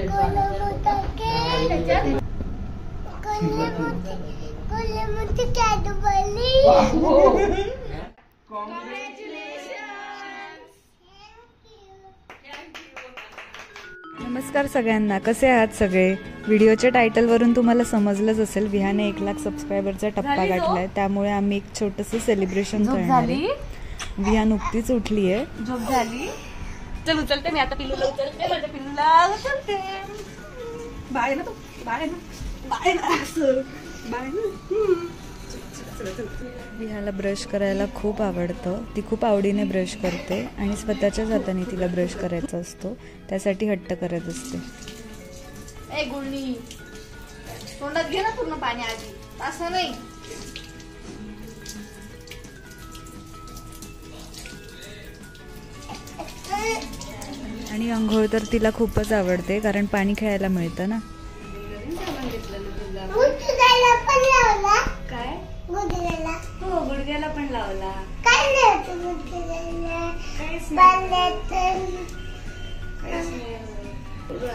नमस्कार सगळ्यांना, कसे आहात सगळे? व्हिडिओच्या टायटलवरून तुम्हाला समजलंच असेल, विहाने 1 लाख सबस्क्रायबरचा टप्पा गाठलाय, त्यामुळे आम्ही एक छोटंसं सेलिब्रेशन करणार आहे. विहा नुकतीच उठली आहे. झोप झाली. चल उचलते मी आता, पिल्लूला उचलते, माझ्या पिल्लूला उचलते. बाय ना, तू बाय ना, बाय ना, बाय ना. विहाला ब्रश करायला खूप आवडतं. ती खूप आवडीने ब्रश करते आणि स्वतःच्याच हाताने तिला ब्रश करायचा असतो, त्यासाठी हट्ट करत असते. ए गुळणी, तोंडात घे ना पूर्ण पाणी आधी, असं नाही. आणि अंघोळ तर तिला खूपच आवडते, कारण पाणी खेळायला मिळतं ना. काय गुडघ्याला? हो, गुडघ्याला पण लावला. काय नाही गुडघ्याला?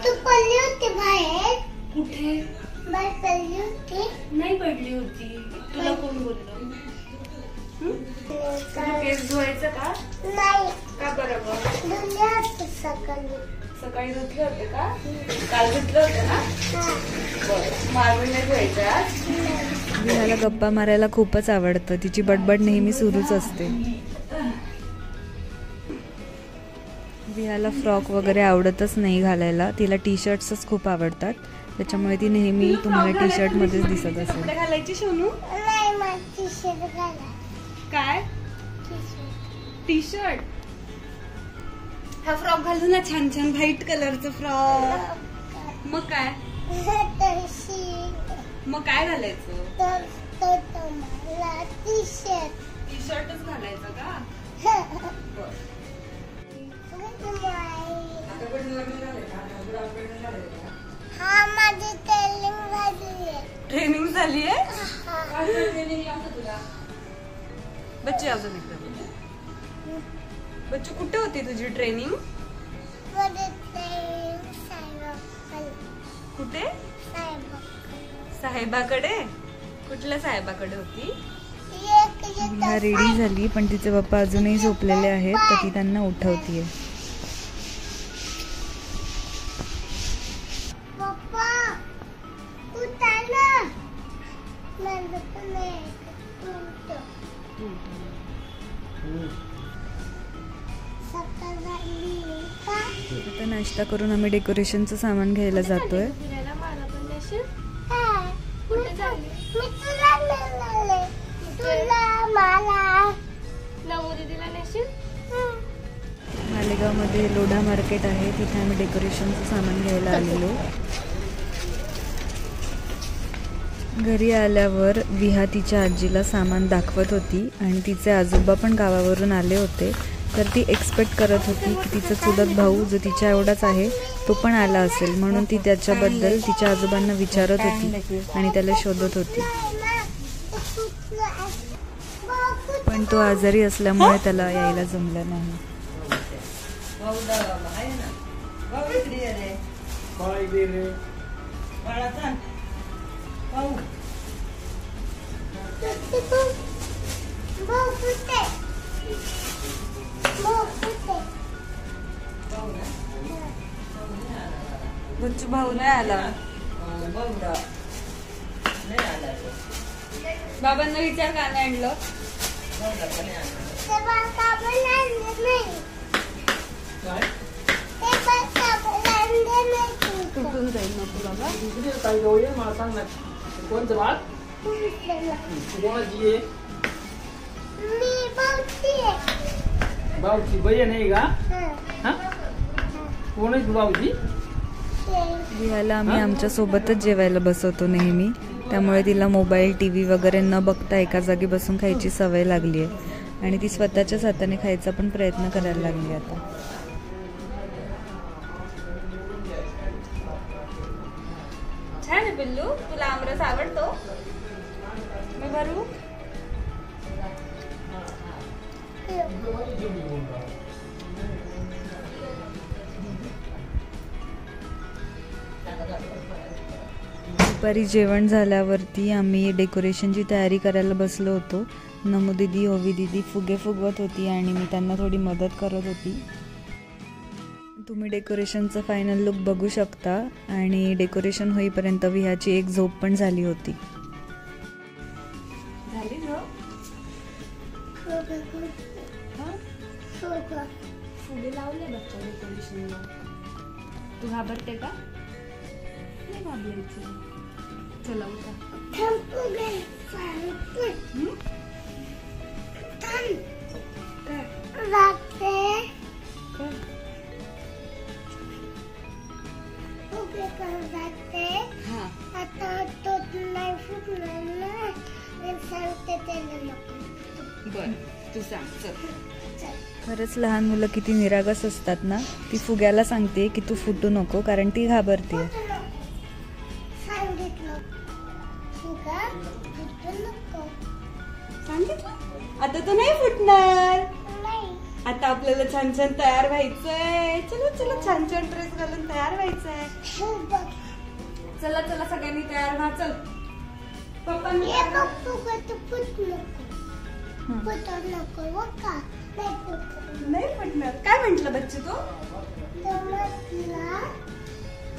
तू पडली होती बाहेर? कुठे? बाहेर पडली होती? नाही पडली होती. तुला कोण बोललं? तुला केस धुवायचं का? नाही. का बरोबर? धुतले होते सकाळी. सकाळी धुतले होते का? काल धुतले होते ना? बरं, मारून नाही धुवायचं आज. विहाला गप्पा मारायला खूपच आवडतं. तिची बडबड नेहमी सुरूच असते. विहाला फ्रॉक वगैरे आवडतच नाही घालायला, तिला टी शर्ट्सच खूप आवडतात, त्याच्यामुळे ती नेहमी तुम्हाला टी शर्ट मध्येच दिसत असेल. कपडे घालायची सोनू? नाही, मला टी शर्ट घाला. काय? T shirt. हा फ्रॉक घालू ना, छान छान व्हाईट कलरचा फ्रॉक. मग काय? मग काय घालायचं? मला टी शर्ट. टी शर्टच घालायचं का? हा, माझी ट्रेनिंग झाली आहे. ट्रेनिंग झाली आहे? बच्चे अजून एकदा बच्चू, कुठे होती तुझी ट्रेनिंग? कुठे? साहेबाकडे. कुठल्या साहेबाकडे होती? विहा रेडी झाली, पण तिचे पप्पा अजूनही झोपलेले आहेत, तर ती त्यांना उठवतीये. आता नाश्ता करून आम्ही डेकोरेशनचं सामान घ्यायला जातोय. मालेगाव मध्ये लोढा मार्केट आहे, तिथे आम्ही डेकोरेशनचं सामान घ्यायला आलेलो. घरी आल्यावर विहा तिच्या आजीला सामान दाखवत होती आणि तिचे आजोबा पण गावावरून आले होते, तर ती एक्सपेक्ट करत होती की तिचा चुलत भाऊ जो तिच्या एवढाच आहे तो पण आला असेल, म्हणून ती त्याच्याबद्दल तिच्या आजोबांना विचारत होती आणि त्याला शोधत होती. पण तो आजारी असल्यामुळे त्याला यायला जमलं नाही. बच्चू भाऊ नाही आला. बाबांना विचार का नाही आणलं? कुठून जाईल नको बाबा? कोणतं बाळ? भाऊची बहीण आहे का? कोण आहे भाऊजी? विहाला आम्ही आमच्या सोबतच जेवायला बसवतो नेहमी, त्यामुळे तिला मोबाईल टीव्ही वगैरे न बघता एका जागी बसून खायची सवय लागली आहे आणि ती स्वतःच्याच हाताने खायचा पण प्रयत्न करायला लागली आता. छान आहे पिल्लू, तुला आमरस आवडतो? मी भरू? दुपारी जेवण झाल्यावरती आम्ही डेकोरेशनची तयारी करायला बसलो होतो. नमू दीदी, ओवी दीदी फुगे फुगवत होती आणि मी त्यांना थोडी मदत करत होती. तुम्ही डेकोरेशनचं फायनल लुक बघू शकता. आणि डेकोरेशन होईपर्यंत विहाची एक झोप पण झाली होती. झाली झोप? फुगे लावले बच्चा डेकोरेशनला. तू घाबरते का? नाही घाबरायचं. चला उठा. बर तू सांग. चल. खरंच लहान मुलं किती निरागस असतात ना. ती फुग्याला सांगते की तू फुटू नको कारण ती घाबरते. सांगितलं? आता तो नाही फुटणार. आता आपल्याला छान छान तयार व्हायचंय. चलो चलो छान छान ड्रेस घालून तयार व्हायचंय. चला चला सगळ्यांनी तयार व्हा. चल पप्पांनी नाही फुटणार. काय म्हंटल बच्चे तो?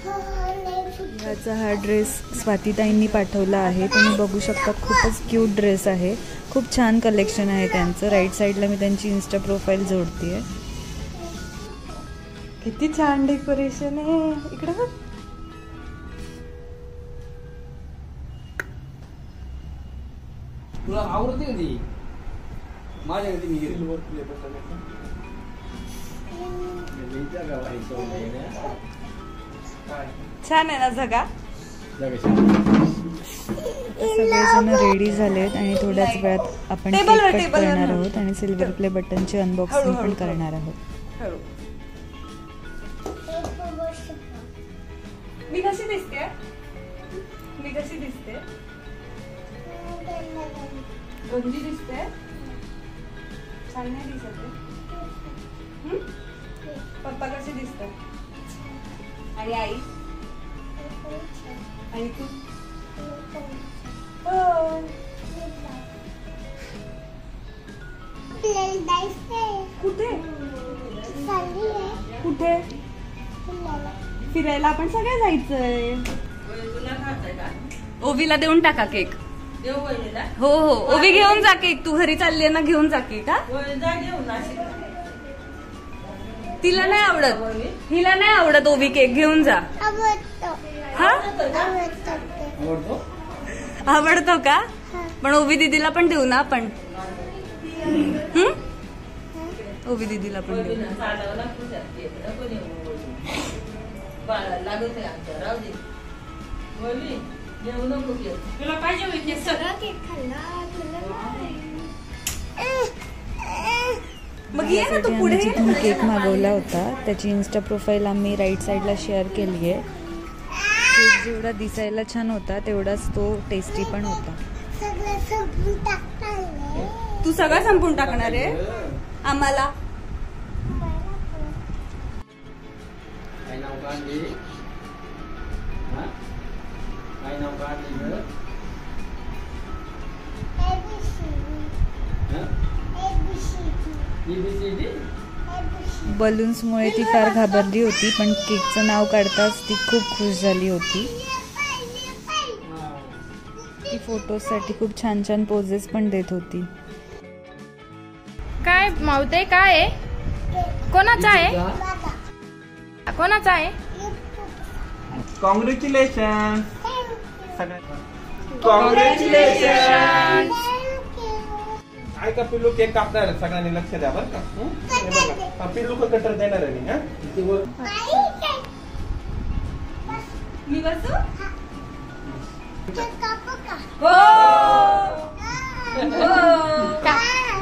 विहाचा हा ड्रेस स्वातीताईंनी पाठवला आहे. तुम्ही बघू शकता खूपच क्यूट ड्रेस आहे. खूप छान कलेक्शन आहे त्यांचं. राईट साईडला मी त्यांची इन्स्टा प्रोफाईल जोडतीये. किती छान डेकोरेशन आहे. इकडे बघ. तुला आवडते कधी माझ्या कधी मी सिल्वर प्ले छान आहे ना जगा. सगळेजण रेडी झालेत आणि थोड्याच वेळात आपण टेबलवर, केक कट टेबलवर करणार ना. आहोत आणि सिल्वर प्ले बटनची अनबॉक्सिंग पण हळू. करणार आहोत. हळू. मी कशी दिसते? मी कशी दिसते? गंजी दिसते? छान नाही दिसत आहे? हं? पप्पा कसे दिसतात? आणि आई? आणि तू? हो. कुठे? कुठे? फिरायला आपण सगळे जायचंय. ओवीला देऊन टाका केक. हो हो ओवी घेऊन जा केक. तू घरी चालली ना घेऊन जा केक. हा तिला नाही आवडत. हिला नाही आवडत ओवी केक. घेऊन जा. हा आवडतो का? पण ओवी दीदीला पण देऊ ना आपण. ओवी दीदीला पण देऊ. तुला पाहिजे सगळा केक खाल्ला. मग ये ना तू पुढे. जिथून केक मागवला होता त्याची इन्स्टा प्रोफाईल आम्ही राईट साईडला शेअर केली आहे. केक जेवढा दिसायला छान होता तेवढाच तो टेस्टी पण होता. तू सगळं संपून टाकणार आहे आम्हाला. काय नाव काढली? काय नाव काढली ग? ABCD? बलून्समुळे ती फार घाबरली होती पण केकचं नाव काढताच ती खूप खुश झाली होती. ती फोटोसाठी खूप छान छान पोजेस पण देत होती. काय मावते? काय आहे? कोणाचा आहे? कोणाचा आहे? कॉंग्रॅच्युलेशन. कॉंग्रॅच्युलेशन. काय का पिल्लू केक कापणार आहे. सगळ्यांनी लक्ष द्या बरं का. हे बघा हा पिल्लू का कटर देणार आहे मी. मी बसू? हो.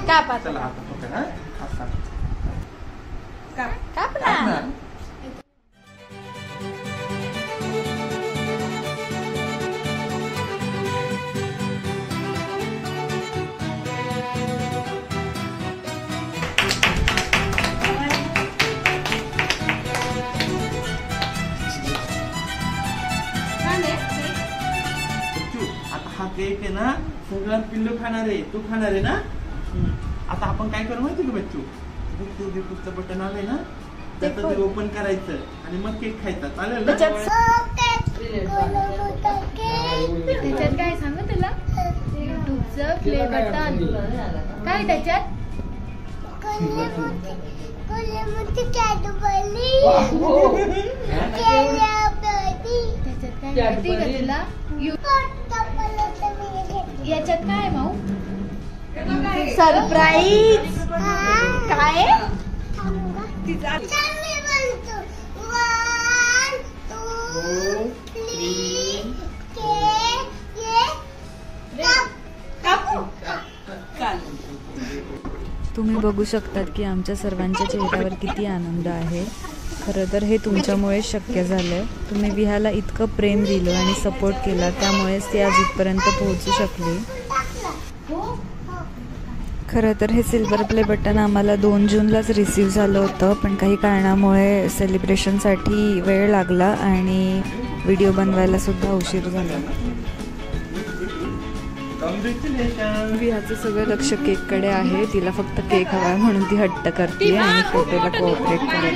कापा चला आता पकड. हा असा. काप ना. केक आहे ना सगळं पिल्लू खाणार आहे. तू खाणार आहे ना. आता आपण काय करू माहिती का बच्चू, ते पुढचं बटन आलंय ना त्याचं ते ओपन करायचं आणि मग केक खायचा. चालेल ना. त्याच्यात काय सांगू तुला, युट्यूबचं प्ले बटन काय त्याच्यात. त्याच्यात काय माहिती का तुला, याच्यात काय माऊ सरप्राईज काय तुम्ही बघू शकतात की आमच्या सर्वांच्या चेहऱ्यावर किती आनंद आहे. खरं तर हे तुमच्यामुळेच शक्य झालं. तुम्ही विहाला इतकं प्रेम दिलं आणि सपोर्ट केला, त्यामुळेच ती आज इथपर्यंत पोहोचू शकली. खरं तर हे सिल्वर प्ले बटन आम्हाला 2 जूनलाच रिसीव झालं होतं, पण काही कारणामुळे सेलिब्रेशनसाठी वेळ लागला आणि व्हिडिओ बनवायला सुद्धा उशीर झाला. विहाचं सगळं लक्ष केककडे आहे. तिला फक्त केक हवा म्हणून ती हट्ट करते आणि फोटोला कोऑपरेट करते.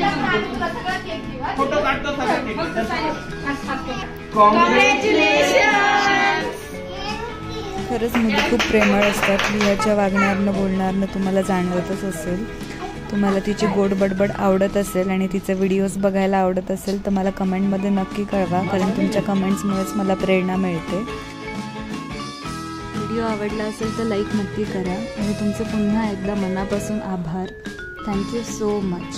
खरंच मुली खूप प्रेमळ असतात. विहाच्या वागण्यावरनं बोलण्यावरनं तुम्हाला जाणवतच असेल. तुम्हाला तिची गोड बडबड आवडत असेल आणि तिचे व्हिडिओज बघायला आवडत असेल तर मला कमेंटमध्ये नक्की कळवा, कारण तुमच्या कमेंट्समुळेच मला प्रेरणा मिळते. व्हिडिओ आवडला असेल तर लाईक नक्की करा आणि तुमचे पुन्हा एकदा मनापासून आभार. Thank you so much.